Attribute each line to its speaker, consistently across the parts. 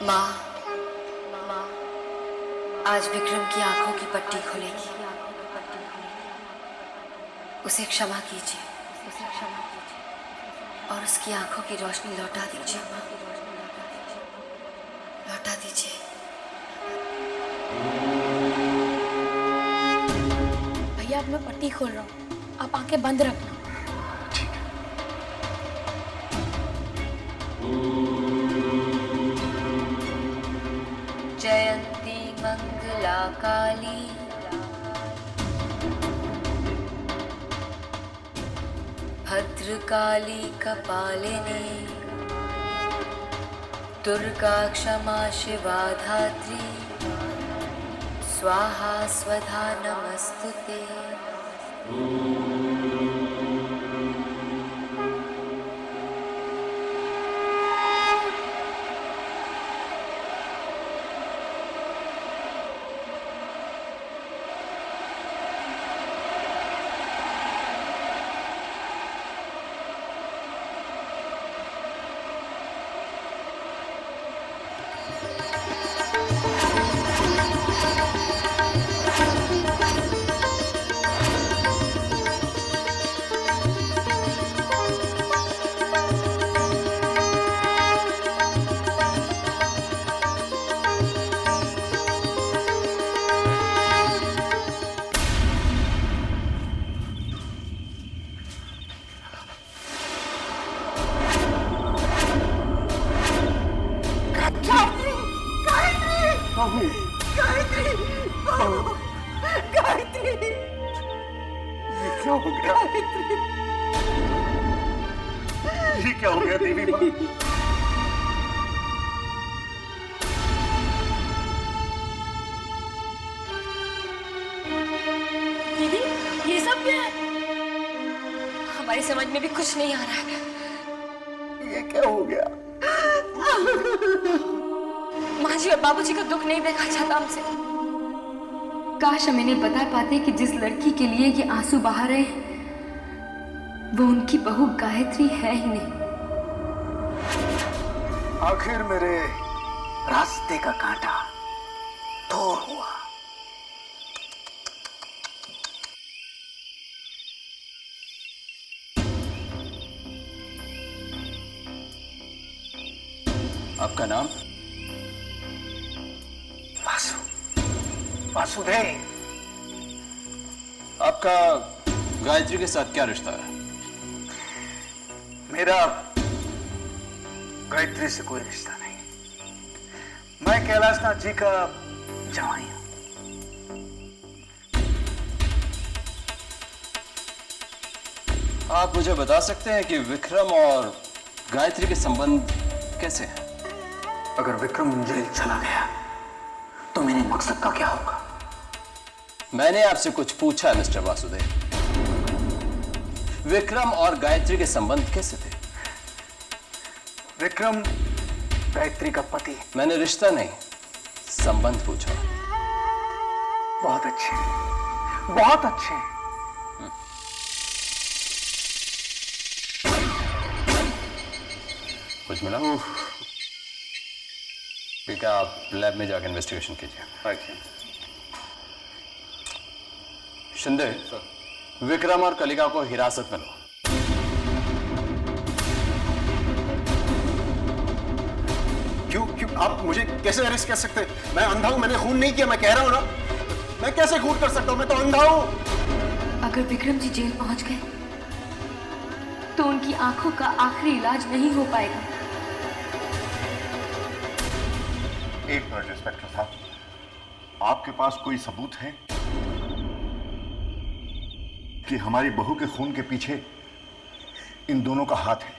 Speaker 1: माँ, आज विक्रम की आंखों की पट्टी खुलेगी। उसे क्षमा कीजिए और उसकी आंखों की रोशनी लौटा दीजिए माँ, लौटा दीजिए।
Speaker 2: भैया अब मैं पट्टी खोल रहा हूँ, आप आंखें बंद रखना।
Speaker 3: ठीक है।
Speaker 1: जयंती मंगला काली, भद्रकाली कपालिनी, दुर्गा क्षमा शिवा धात्री, स्वाहा स्वधा नमस्तुते।
Speaker 3: गायत्री, गायत्री, ये क्या हो गया? ये क्या हो गया देवी माँ?
Speaker 2: दीदी, ये सब क्या है? हमारी समझ में भी कुछ नहीं आ रहा है।
Speaker 3: ये क्या हो गया?
Speaker 2: माँ जी और बाबूजी का दुख नहीं देखा जाता हमसे।
Speaker 4: काश हम इन्हें बता पाते कि जिस लड़की के लिए ये आंसू बहा रहे हैं वो उनकी बहू गायत्री है ही नहीं।
Speaker 3: आखिर मेरे रास्ते का कांटा दूर हुआ।
Speaker 5: आपका नाम?
Speaker 3: वासुदेव।
Speaker 5: आपका गायत्री के साथ क्या रिश्ता है?
Speaker 3: मेरा गायत्री से कोई रिश्ता नहीं। मैं कैलाशनाथ जी का जवाई हूं।
Speaker 5: आप मुझे बता सकते हैं कि विक्रम और गायत्री के संबंध कैसे हैं?
Speaker 3: अगर विक्रम जेल चला गया तो मेरे मकसद का क्या होगा?
Speaker 5: मैंने आपसे कुछ पूछा है मिस्टर वासुदेव। विक्रम और गायत्री के संबंध कैसे थे?
Speaker 3: विक्रम गायत्री का पति।
Speaker 5: मैंने रिश्ता नहीं, संबंध पूछा।
Speaker 3: बहुत अच्छे, बहुत अच्छे।
Speaker 5: कुछ मिला? ठीक है, आप लैब में जाकर इन्वेस्टिगेशन कीजिए। शिंदे, विक्रम और कलिका को हिरासत में लो।
Speaker 6: क्यों आप मुझे कैसे अरेस्ट कर सकते हैं? मैं अंधा हूं, मैंने खून नहीं किया। मैं कह रहा हूं ना, मैं कैसे खून कर सकता हूं? मैं तो अंधा हूं।
Speaker 4: अगर विक्रम जी जेल पहुंच गए तो उनकी आंखों का आखिरी इलाज नहीं हो पाएगा।
Speaker 6: एक मिनट इंस्पेक्टर साहब, आपके पास कोई सबूत है कि हमारी बहू के खून के पीछे इन दोनों का हाथ है?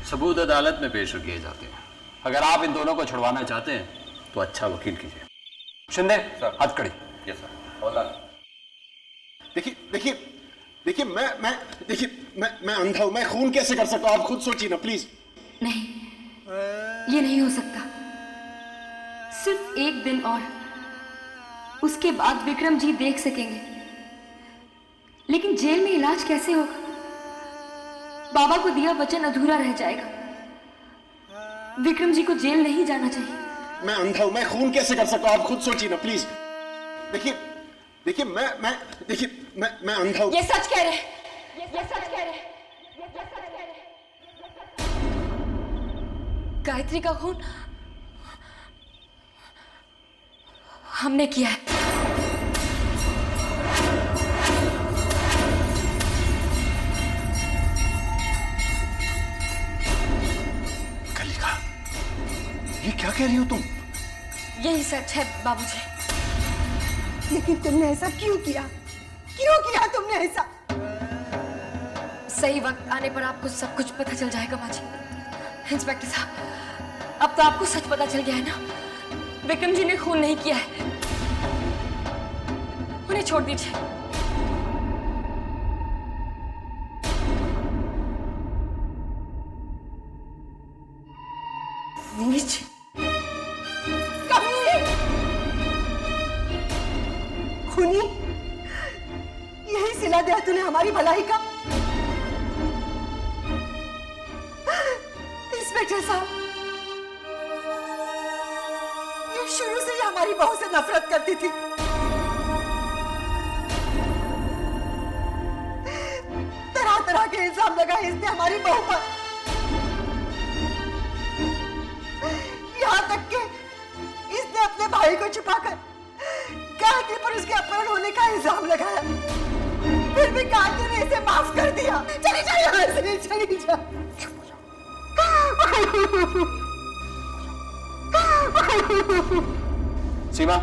Speaker 5: सबूत अदालत में पेश किए जाते हैं। अगर आप इन दोनों को छुड़वाना चाहते हैं तो अच्छा वकील कीजिए। शिंदे, हथकड़ी।
Speaker 7: Yes sir.
Speaker 6: देखिए मैं अंधा हूं। मैं खून कैसे कर सकता हूं? आप खुद सोचिए ना प्लीज।
Speaker 4: नहीं, ये नहीं हो सकता। सिर्फ एक दिन और, उसके बाद विक्रम जी देख सकेंगे। लेकिन जेल में इलाज कैसे होगा? बाबा को दिया वचन अधूरा रह जाएगा। विक्रम जी को जेल नहीं जाना चाहिए।
Speaker 6: मैं अंधा हूं, मैं खून कैसे कर सकता हूं? आप खुद सोचिए ना प्लीज। देखिए देखिए मैं अंधा हूं।
Speaker 2: ये सच कह रहे हैं, ये सच कह रहे हैं, ये सच कह रहे हैं। गायत्री का खून हमने किया है।
Speaker 6: कलिका, ये क्या कह रही हो तुम?
Speaker 2: यही सच है बाबूजी।
Speaker 7: लेकिन तुमने ऐसा क्यों किया? क्यों किया तुमने ऐसा?
Speaker 2: सही वक्त आने पर आपको सब कुछ पता चल जाएगा माँ जी। इंस्पेक्टर साहब, अब तो आपको सच पता चल गया है ना, विक्रम जी ने खून नहीं किया है। उन्हें छोड़ दीजिए। नीच,
Speaker 7: कमीने, खूनी, यही सिला दिया तूने हमारी भलाई का। इंस्पेक्टर साहब, ये शुरू से ही हमारी बहू से नफरत करती थी। तरह तरह के इल्जाम लगाए इसने हमारी बहू पर। यहाँ तक कि इसने अपने भाई को छुपाकर गायत्री पर उसके अपहरण होने का इल्जाम लगाया। फिर भी गायत्री ने इसे माफ कर दिया। चली जा यहाँ से, चली जा।
Speaker 5: सीमा,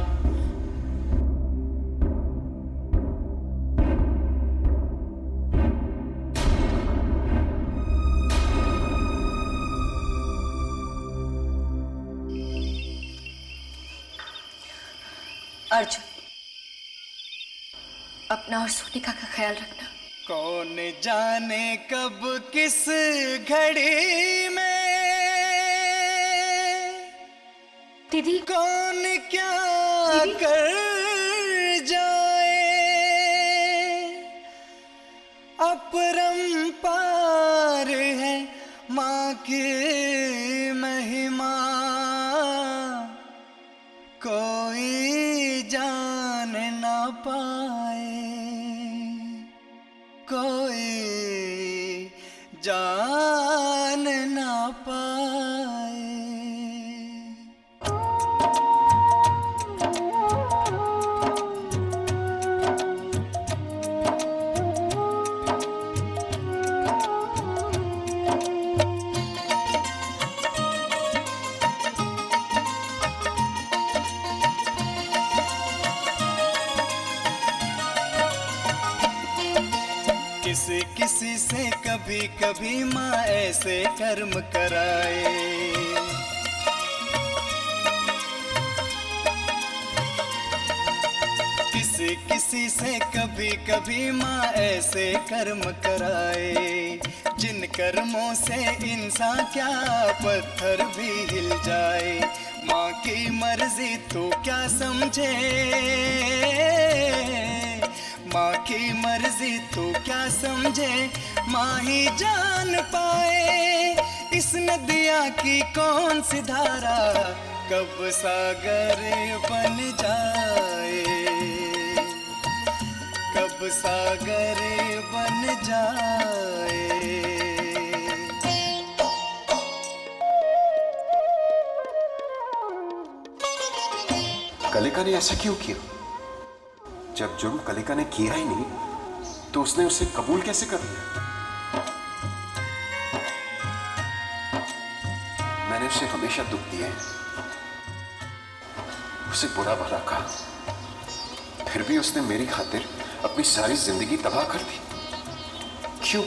Speaker 2: अर्जुन, अपना और सोनिका का ख्याल रखना।
Speaker 8: कौन जाने कब किस घड़ी में
Speaker 2: दीदी,
Speaker 8: कौन क्या कर जाए, अपरंपार है माँ की महिमा, कोई जान ना पाए, कोई जान ना पाए। किसी किसी से कभी कभी माँ ऐसे कर्म कराए, किसी किसी से कभी कभी माँ ऐसे कर्म कराए, जिन कर्मों से इंसान क्या पत्थर भी हिल जाए। माँ की मर्जी तो क्या समझे, माँ की मर्जी तो क्या समझे, माँ ही जान पाए। इस नदिया की कौन सी धारा कब सागर बन जाए, कब सागर बन जाए।
Speaker 6: कलिका ने ऐसा क्यों किया? जब जुर्म कलिका ने किया ही नहीं तो उसने उसे कबूल कैसे कर लिया? मैंने उसे हमेशा दुख दिया है, उसे बुरा भला कहा, फिर भी उसने मेरी खातिर अपनी सारी जिंदगी तबाह कर दी। क्यों?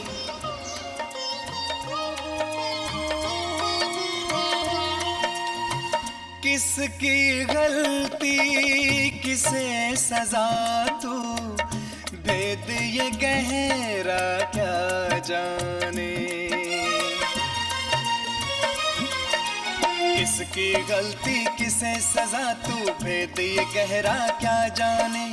Speaker 8: किसकी गलती किसे सजा, तू भेद ये गहरा क्या जाने। किसकी गलती किसे सजा, तू भेद ये गहरा क्या जाने।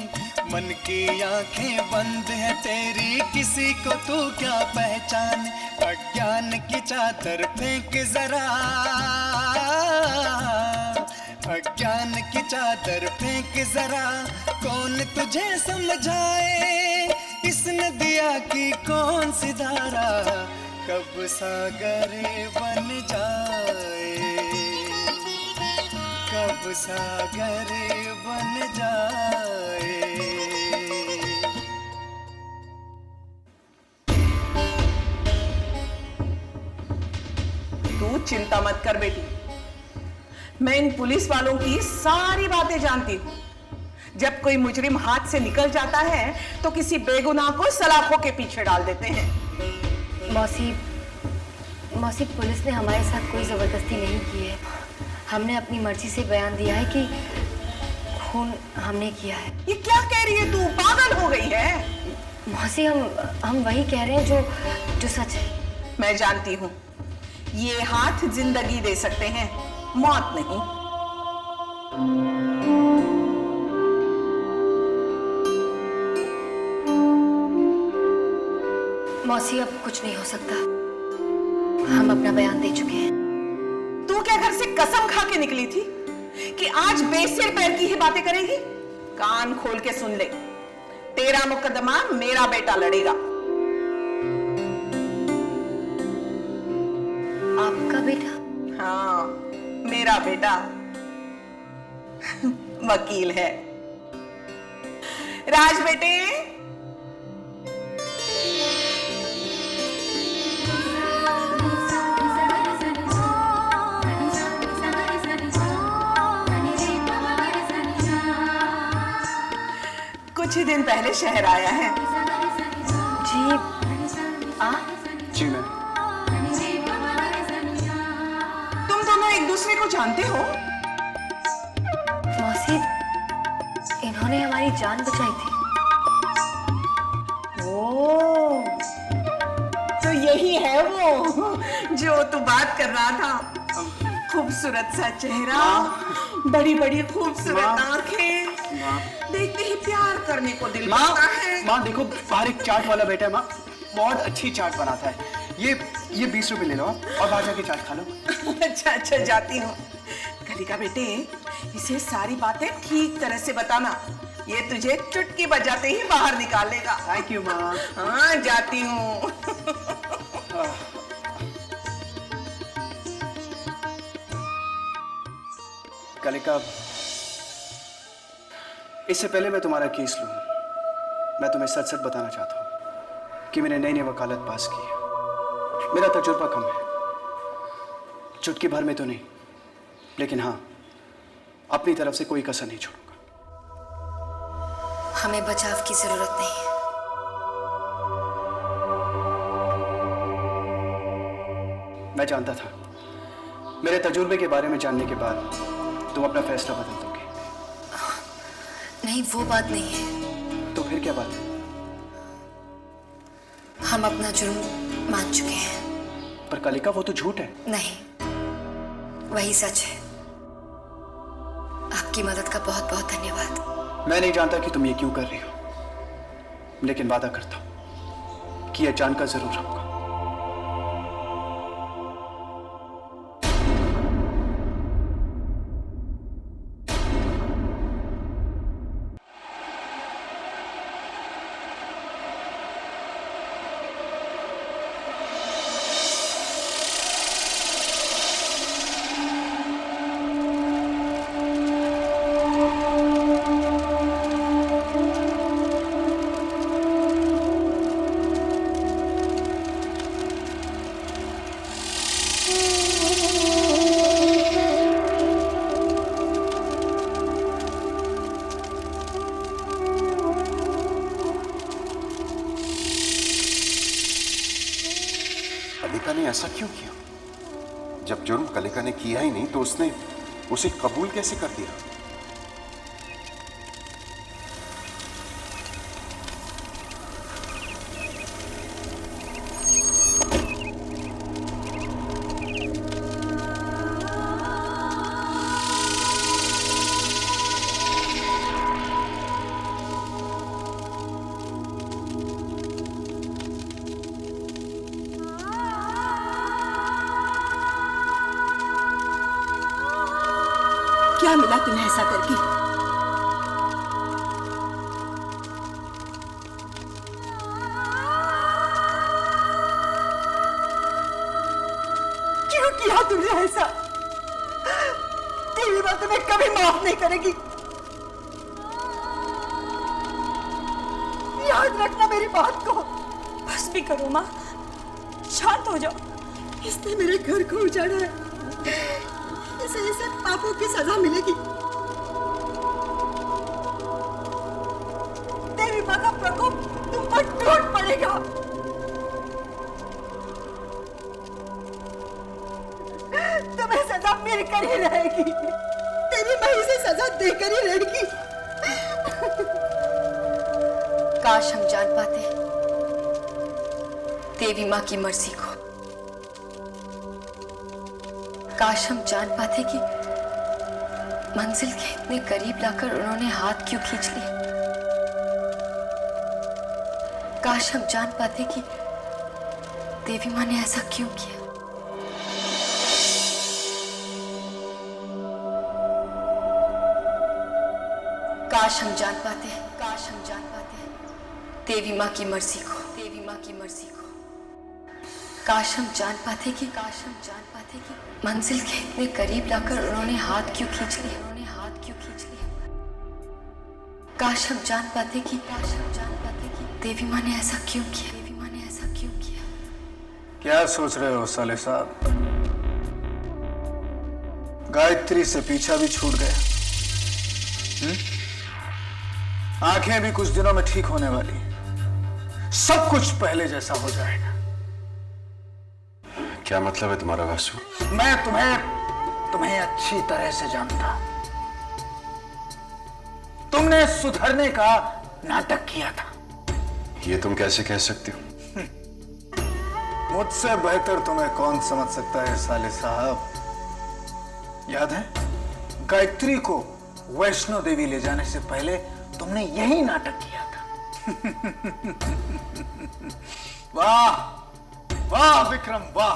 Speaker 8: मन की आंखें बंद है तेरी, किसी को तू क्या पहचाने। अज्ञान की चादर फेंक जरा, अज्ञान की चादर फेंक जरा, कौन तुझे समझाए इस नदिया की कौन सी धारा कब सागर बन जाए, कब सागर बन जाए।
Speaker 9: तू चिंता मत कर बेटी, मैं इन पुलिस वालों की सारी बातें जानती हूँ। जब कोई मुजरिम हाथ से निकल जाता है तो किसी बेगुनाह को सलाखों के पीछे डाल देते हैं।
Speaker 1: मौसी, पुलिस ने हमारे साथ कोई जबरदस्ती नहीं की है। हमने अपनी मर्जी से बयान दिया है कि खून हमने किया है।
Speaker 9: ये क्या कह रही है तू? पागल हो गई है?
Speaker 1: मौसी, हम वही कह रहे हैं जो सच है।
Speaker 9: मैं जानती हूँ ये हाथ जिंदगी दे सकते हैं, मौत नहीं।
Speaker 1: मौसी, अब कुछ नहीं हो सकता। हम अपना बयान दे चुके हैं।
Speaker 9: तू क्या घर से कसम खा के निकली थी कि आज बेसिर पैर की ही बातें करेगी? कान खोल के सुन ले, तेरा मुकदमा मेरा बेटा लड़ेगा।
Speaker 1: आपका बेटा?
Speaker 9: हाँ, मेरा बेटा वकील है। राज बेटे, कुछ ही दिन पहले शहर आया है।
Speaker 1: जी
Speaker 6: जी मैं।
Speaker 9: तुम दोनों एक दूसरे को जानते हो?
Speaker 1: मौसी, इन्होंने हमारी जान बचाई थी।
Speaker 9: ओ, तो यही है वो जो तू बात कर रहा था। खूबसूरत सा चेहरा, बड़ी बड़ी खूबसूरत आंखें, देखते ही प्यार करने को दिल करता है।
Speaker 6: माँ देखो, बाहर एक चाट वाला बैठा है माँ, बहुत अच्छी चाट बनाता है। ये 20 रुपए ले लो और बाहर जाके चाट खा लो।
Speaker 9: अच्छा, जाती हूँ। कलिका बेटे, इसे सारी बातें ठीक तरह से बताना, ये तुझे चुटकी बजाते ही बाहर निकालेगा।
Speaker 6: थैंक यू माँ।
Speaker 9: हाँ, जाती हूँ।
Speaker 6: कलिका, इससे पहले मैं तुम्हारा केस लूं, मैं तुम्हें सच सच बताना चाहता हूं कि मैंने नई वकालत पास की है। मेरा तजुर्बा कम है, चुटकी भर में तो नहीं, लेकिन हाँ, अपनी तरफ से कोई कसर नहीं छोड़ूंगा।
Speaker 1: हमें बचाव की जरूरत नहीं है।
Speaker 6: मैं जानता था, मेरे तजुर्बे के बारे में जानने के बाद तुम अपना फैसला बदल दोगे।
Speaker 1: नहीं, वो बात नहीं है।
Speaker 6: तो फिर क्या बात है?
Speaker 1: हम अपना जुर्म मान चुके हैं।
Speaker 6: पर कलिका, वो तो झूठ है।
Speaker 1: नहीं, वही सच है। आपकी मदद का बहुत बहुत धन्यवाद।
Speaker 6: मैं नहीं जानता कि तुम ये क्यों कर रही हो, लेकिन वादा करता हूं कि यह जानकर जरूर रहूंगा। कलिका ने ऐसा क्यों किया? जब जुर्म कलिका ने किया ही नहीं तो उसने उसे कबूल कैसे कर दिया?
Speaker 9: क्या मिला तुम्हें ऐसा करके?
Speaker 7: क्यों किया तुमने ऐसा? तेरी बात तुम्हें कभी माफ नहीं करेगी। याद रखना मेरी बात को।
Speaker 2: बस भी करो माँ, शांत हो जाओ।
Speaker 7: इसने मेरे घर को उजाड़ा है, इसे पापों की सजा मिलेगी। देवी माँ का प्रकोप तुम पर टूट पड़ेगा। तुम्हें सजा मिलकर ही रहेगी। देवी माँ इसे सजा देकर ही रहेगी।
Speaker 1: काश हम जान पाते देवी माँ की मर्जी को। काश हम जान पाते कि मंजिल के इतने करीब लाकर उन्होंने हाथ क्यों खींच लिए। काश हम जान पाते कि देवी माँ ने ऐसा क्यों किया। काश हम जान पाते देवी माँ की मर्जी को। काश हम जान पाते कि मंजिल के इतने करीब लाकर उन्होंने हाथ क्यों खींच लिए। काश हम जान पाते कि देवी माँ ने ऐसा क्यों किया।
Speaker 3: क्या सोच रहे हो साले साहब? गायत्री से पीछा भी छूट गया। आंखें भी कुछ दिनों में ठीक होने वाली, सब कुछ पहले जैसा हो जाएगा।
Speaker 5: क्या मतलब है तुम्हारा वासु?
Speaker 3: मैं तुम्हें अच्छी तरह से जानता हूं। तुमने सुधरने का नाटक किया था।
Speaker 5: ये तुम कैसे कह सकते हो?
Speaker 3: मुझसे बेहतर तुम्हें कौन समझ सकता है साले साहब। याद है गायत्री को वैष्णो देवी ले जाने से पहले तुमने यही नाटक किया था। वाह वाह विक्रम वाह।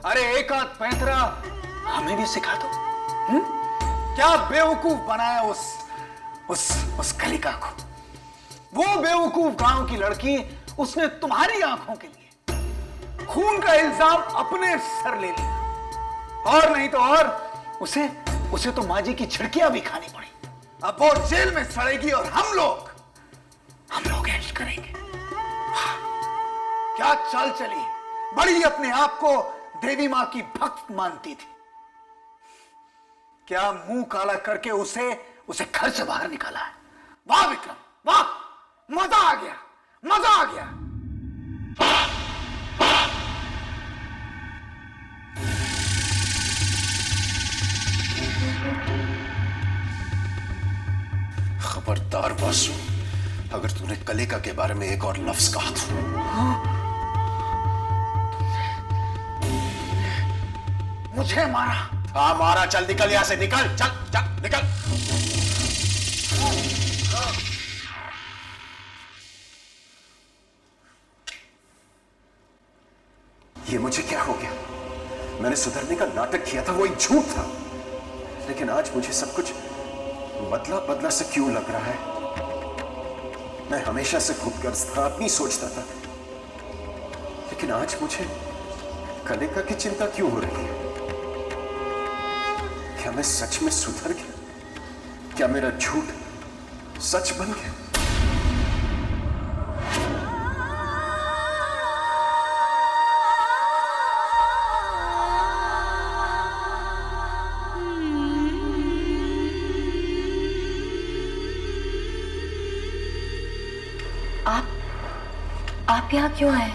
Speaker 3: अरे एक आध पैंतरा हमें भी सिखा दो। क्या बेवकूफ बनाया उस कलिका को। वो बेवकूफ गांव की लड़की, उसने तुम्हारी आंखों के लिए खून का इल्जाम अपने सर ले लिया। और नहीं तो और उसे तो माँ जी की झिड़कियां भी खानी पड़ी। अब वो जेल में सड़ेगी और हम लोग ऐश करेंगे। क्या चाल चली। बड़ी अपने आप को देवी माँ की भक्त मानती थी। क्या मुंह काला करके उसे घर से बाहर निकाला है। वाह विक्रम वाह, मजा आ गया।
Speaker 5: खबरदार वासु, अगर तूने कलिका के बारे में एक और लफ्ज कहा तो
Speaker 3: मुझे मारा।
Speaker 5: हाँ मारा। चल निकल यहां से, निकल। चल निकल। ये मुझे क्या हो गया? मैंने सुधरने का नाटक किया था, वो एक झूठ था। लेकिन आज मुझे सब कुछ बदला से क्यों लग रहा है? मैं हमेशा से खुदगर्ज था, अपनी सोचता था। लेकिन आज मुझे कलिका की चिंता क्यों हो रही है? क्या मैं सच में सुधर गया? क्या मेरा झूठ सच बन गया?
Speaker 1: आप यहाँ क्यों आए?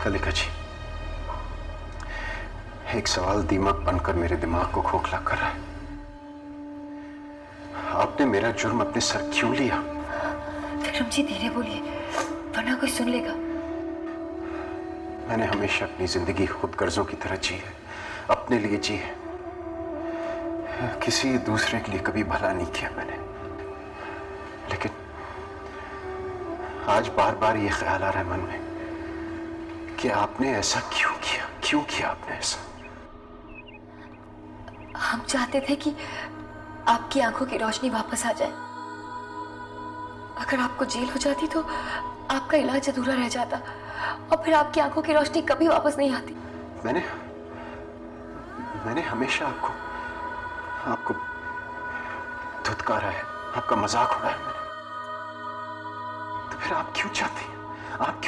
Speaker 5: कलिका जी, एक सवाल दीमक बनकर मेरे दिमाग को खोखला कर रहा है। आपने मेरा जुर्म अपने सर क्यों लिया?
Speaker 1: विक्रम जी धीरे बोलिए, वरना कोई सुन लेगा।
Speaker 5: मैंने हमेशा अपनी जिंदगी खुदगर्जों की तरह जी है, अपने लिए जी है। किसी दूसरे के लिए कभी भला नहीं किया मैंने। लेकिन आज बार बार ये ख्याल आ रहा है मन में कि आपने ऐसा क्यों किया? क्यों किया आपने ऐसा?
Speaker 1: हम चाहते थे कि आपकी आंखों की रोशनी वापस आ जाए। अगर आपको जेल हो जाती तो आपका इलाज अधूरा रह जाता और फिर आपकी आंखों की रोशनी कभी वापस नहीं आती।
Speaker 5: मैंने हमेशा आपको धुतकारा है, आपका मजाक उड़ाया मैंने। तो फिर आप क्यों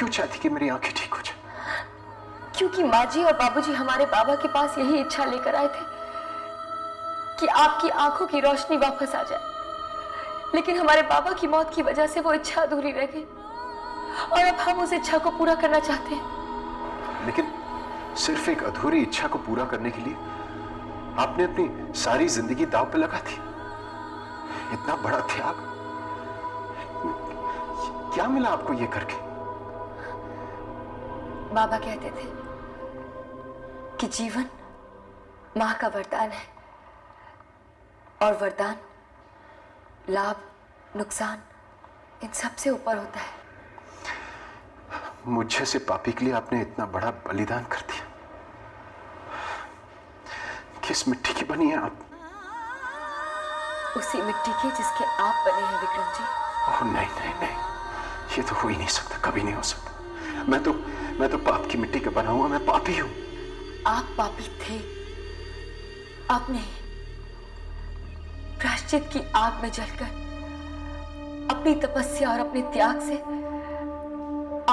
Speaker 5: चाहती कि मेरी आंखें ठीक हो जाए?
Speaker 1: क्योंकि माँ जी और बाबूजी हमारे बाबा के पास यही इच्छा लेकर आए थे कि आपकी आंखों की रोशनी वापस आ जाए, लेकिन हमारे बाबा की मौत की वजह से वो इच्छा अधूरी रह गई और अब हम उस इच्छा को पूरा करना चाहते हैं।
Speaker 5: लेकिन सिर्फ एक अधूरी इच्छा को पूरा करने के लिए आपने अपनी सारी जिंदगी दांव पे लगा दी। इतना बड़ा त्याग, क्या मिला आपको ये करके?
Speaker 1: बाबा कहते थे कि जीवन मां का वरदान है और वरदान लाभ नुकसान इन सब से ऊपर होता है।
Speaker 5: मुझ जैसे पापी के लिए आपने इतना बड़ा बलिदान कर दिया। किस मिट्टी की बनी है आप?
Speaker 1: उसी मिट्टी के जिसके आप बने हैं विक्रम जी।
Speaker 5: ओह नहीं, ये तो हो ही नहीं सकता, कभी नहीं हो सकता। मैं तो पाप की मिट्टी का बना हुआ, मैं पापी हूं।
Speaker 1: आप पापी थे, आप नहीं। प्रायश्चित की आग में जलकर अपनी तपस्या और अपने त्याग से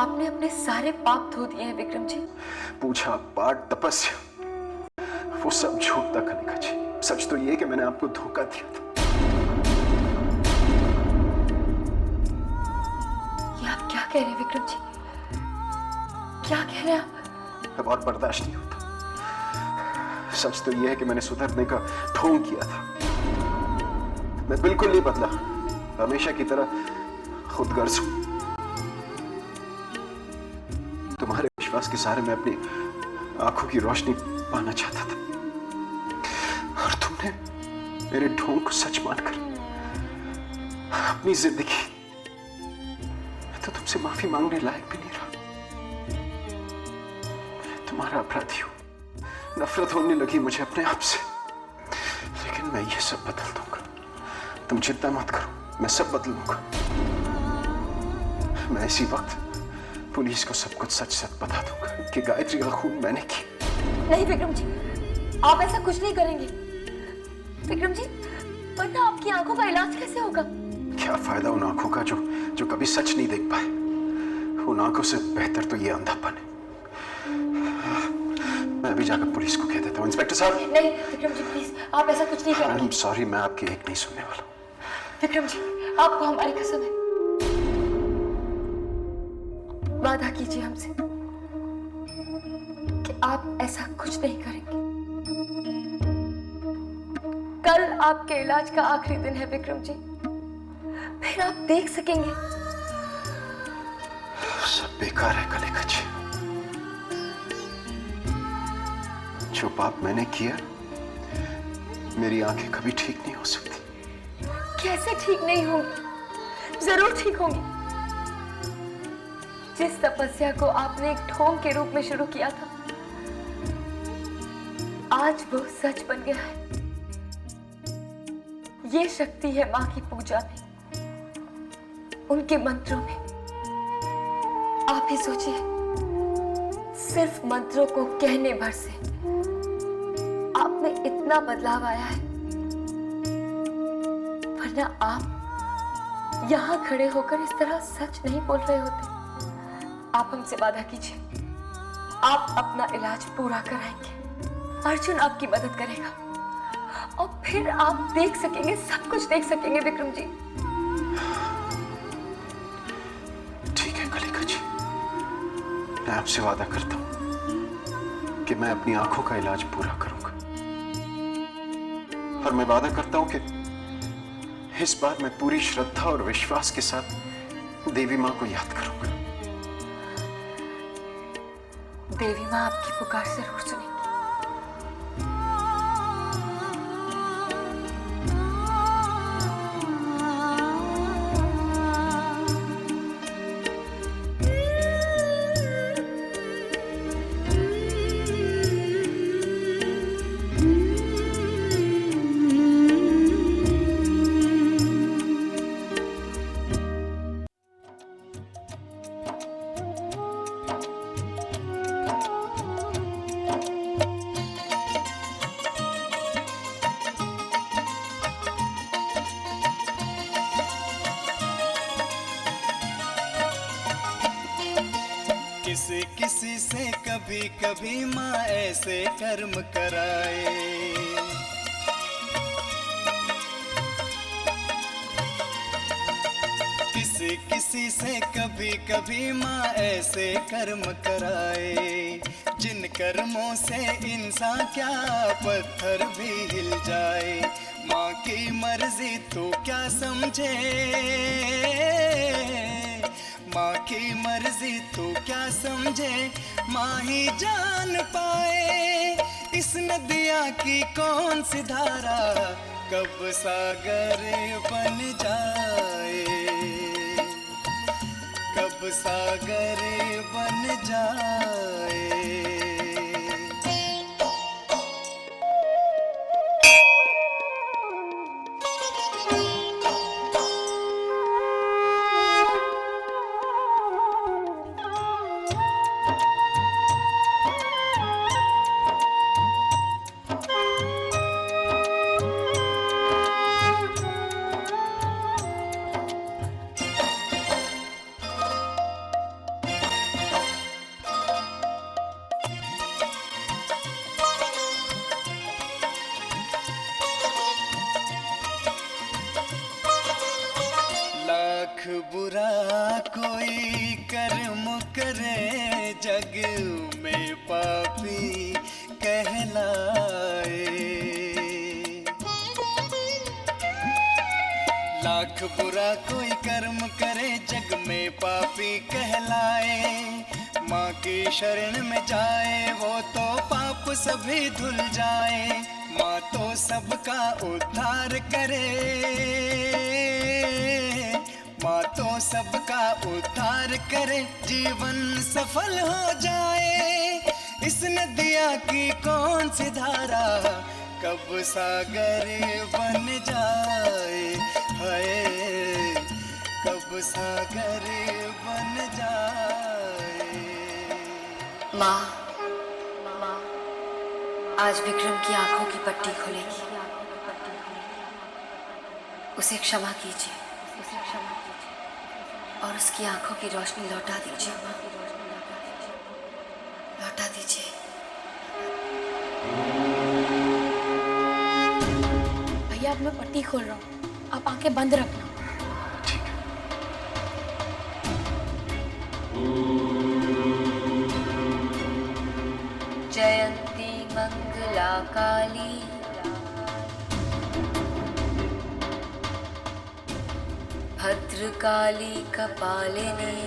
Speaker 1: आपने अपने सारे पाप धो दिए हैं विक्रम जी।
Speaker 5: पूछा पाठ तपस्या वो सब झूठ था कनिका जी। सच तो ये कि मैंने आपको धोखा दिया था।
Speaker 1: ये आप क्या कह रहे हैं विक्रम जी? क्या कह रहे हैं आप?
Speaker 5: अब और बर्दाश्त नहीं होता। सच तो यह है कि मैंने सुधरने का ढोंग किया था। मैं बिल्कुल नहीं बदला, हमेशा की तरह खुदगर्ज हूं। तुम्हारे विश्वास के सहारे मैं अपनी आंखों की रोशनी पाना चाहता था और तुमने मेरे ढोंग को सच मानकर अपनी जिंदगी, मैं तो तुमसे माफी मांगने लायक भी नहीं रहा। तुम्हारा अपराधी हूं, नफरत होने लगी मुझे अपने आप से, लेकिन मैं ये सब बदल दूंगा। तुम चिंता मत करो, मैं सब बदल दूंगा। मैं इसी वक्त पुलिस को सब कुछ सच सच बता दूंगा कि गायत्री का खून मैंने किया।
Speaker 1: नहीं विक्रम जी, आप ऐसा कुछ नहीं करेंगे। विक्रम जी, वरना आपकी आंखों का इलाज कैसे होगा?
Speaker 5: क्या फायदा उन आंखों का जो कभी सच नहीं देख पाए। उन आंखों से बेहतर तो ये अंधापन है। मैं अभी जाकर पुलिस को कह देता हूँ। इंस्पेक्टर साहब।
Speaker 1: नहीं विक्रम जी, प्लीज आप ऐसा कुछ नहीं करेंगे।
Speaker 5: आई एम सॉरी, मैं आपकी एक नहीं सुनने वाला।
Speaker 1: विक्रम जी, आपको हमारी कसम है, वादा कीजिए हमसे कि आप ऐसा कुछ नहीं करेंगे। कल आपके इलाज का आखिरी दिन है विक्रम जी, फिर आप देख सकेंगे।
Speaker 5: सब बेकार है कनिका जी। जो पाप मैंने किया, मेरी आंखें कभी ठीक नहीं हो सकती।
Speaker 1: कैसे ठीक नहीं होंगी? जरूर ठीक होंगी। जिस तपस्या को आपने एक ढोंग के रूप में शुरू किया था, आज वो सच बन गया है। ये शक्ति है मां की पूजा में, उनके मंत्रों में। आप ही सोचिए, सिर्फ मंत्रों को कहने भर से आप में इतना बदलाव आया है, वरना आप यहां खड़े होकर इस तरह सच नहीं बोल रहे होते। आप हमसे वादा कीजिए, आप अपना इलाज पूरा कराएंगे, अर्जुन आपकी मदद करेगा और फिर आप देख सकेंगे, सब कुछ देख सकेंगे विक्रम जी।
Speaker 5: ठीक है कलिका जी, मैं आपसे वादा करता हूं कि मैं अपनी आंखों का इलाज पूरा करूंगा। और मैं वादा करता हूं कि इस बार मैं पूरी श्रद्धा और विश्वास के साथ देवी मां को याद करूंगा।
Speaker 1: देवी मां आपकी पुकार जरूर सुनेगी।
Speaker 8: कभी कभी माँ ऐसे कर्म कराए। किसी किसी से कभी कभी माँ ऐसे कर्म कराए, जिन कर्मों से इंसान क्या पत्थर भी हिल जाए। माँ की मर्जी तू क्या समझे, माँ की मर्जी तू क्या समझे, माँ ही जान पाए। इस नदिया की कौन सी धारा कब सागर बन जाए, कब सागर बन जाए। लाख बुरा कोई कर्म करे, जग में पापी कहलाए। लाख बुरा कोई कर्म करे, जग में पापी कहलाए। माँ की शरण में जाए वो तो पाप सभी धुल जाए। माँ तो सबका उद्धार करे, माँ तो सबका उद्धार करे, जीवन सफल हो जाए। इस नदिया की कौन सी धारा कब सागर बन जाए, हाय कब सागर बन जाए।
Speaker 1: माँ, आज विक्रम की आंखों की पट्टी खुलेगी, उसे क्षमा कीजिए और उसकी आंखों की रोशनी लौटा दीजिए। माँ, लौटा दीजिए।
Speaker 2: भैया अब मैं पट्टी खोल रहा हूँ, आप आंखें बंद रखना।
Speaker 1: जयंती मंगला काली, भद्रकाली कपालिनी,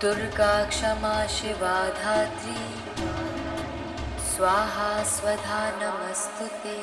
Speaker 1: दुर्गा क्षमा शिवा धात्री, स्वाहा स्वधा नमस्तुते।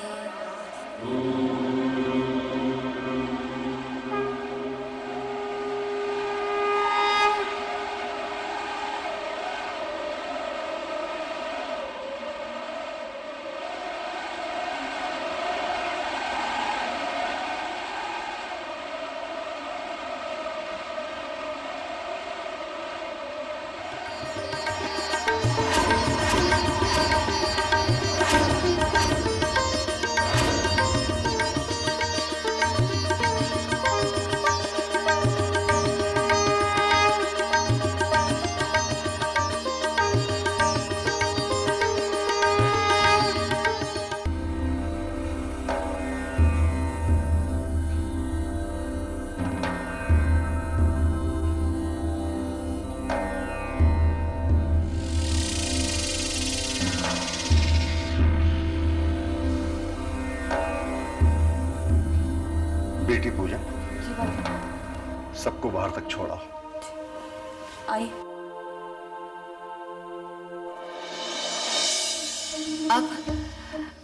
Speaker 5: बेटी पूजा, सबको बाहर तक छोड़ा।
Speaker 2: आइए।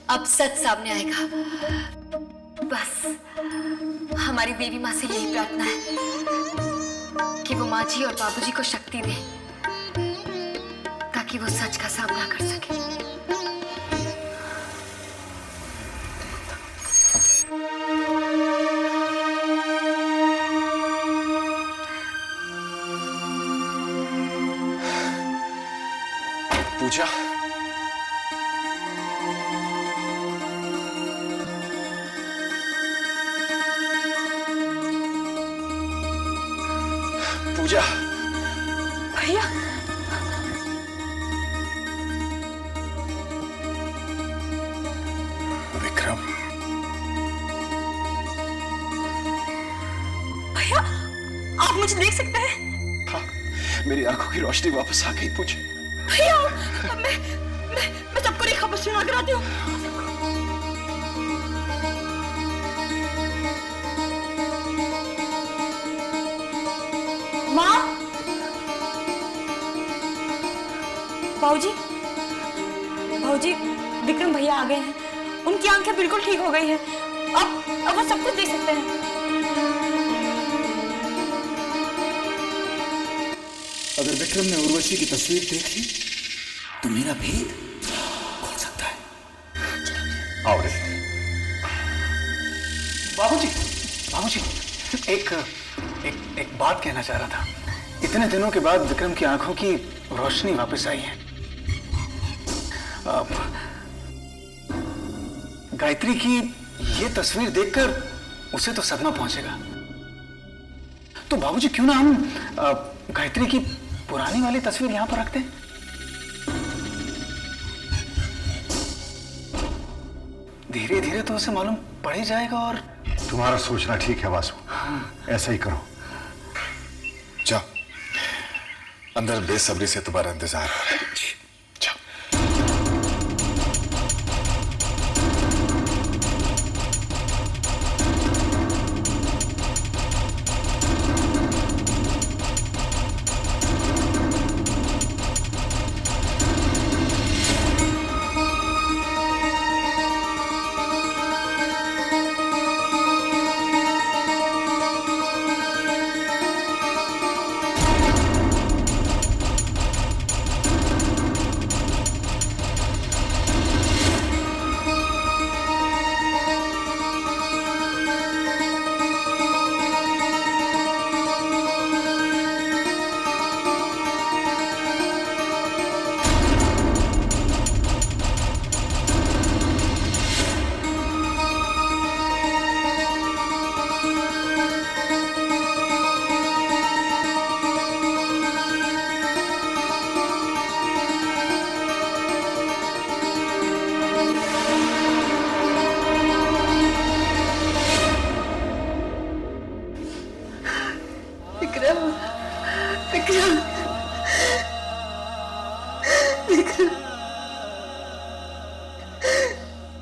Speaker 1: अब सच सामने आएगा। बस हमारी देवी माँ से यही प्रार्थना है कि वो माँ जी और बाबूजी को शक्ति दे ताकि वो सच का सामना कर सके।
Speaker 5: पूजा, पूजा,
Speaker 2: भैया मुझे देख सकते हैं?
Speaker 5: हाँ, मेरी आंखों की रोशनी वापस आ गई मुझे।
Speaker 2: भैया मैं सबको रेखा पर सुना कराती हूँ। माँ, भाऊजी विक्रम भैया आ गए हैं। उनकी आंखें बिल्कुल ठीक हो गई हैं। अब वो सब कुछ देख सकते हैं।
Speaker 3: अगर विक्रम ने उर्वशी की तस्वीर देख ली तो मेरा भेद खुल सकता है।
Speaker 5: आओ रे।
Speaker 3: बाबूजी, एक बात कहना चाह रहा था। इतने दिनों के बाद विक्रम की आंखों की रोशनी वापस आई है। गायत्री की ये तस्वीर देखकर उसे तो सदमा पहुंचेगा। तो बाबूजी क्यों ना हम गायत्री की पुरानी वाली तस्वीर यहां पर रखते हैं? धीरे धीरे तो उसे मालूम पड़ ही जाएगा। और
Speaker 5: तुम्हारा सोचना ठीक है वासु, ऐसा ही करो।
Speaker 10: जाओ, अंदर बेसब्री से तुम्हारा इंतजार हो रहा है। जाओ।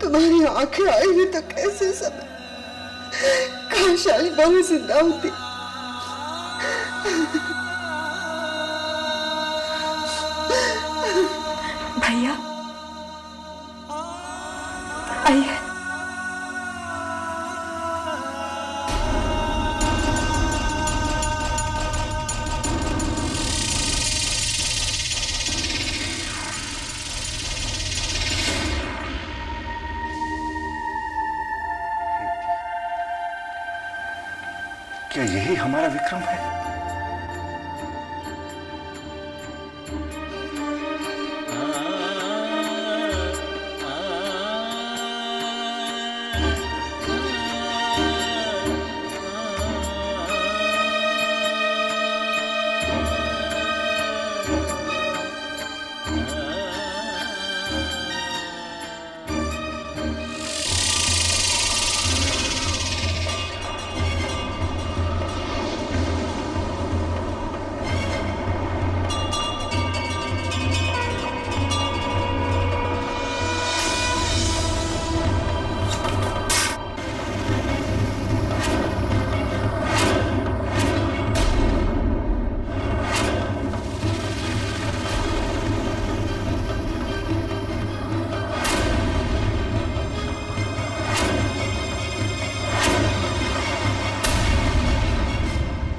Speaker 7: तुम्हारी आंखें आई हुई तो कैसे समय, काश आज बहू जिंदा होती।
Speaker 2: भैया आइए।
Speaker 5: क्या यही हमारा विक्रम है?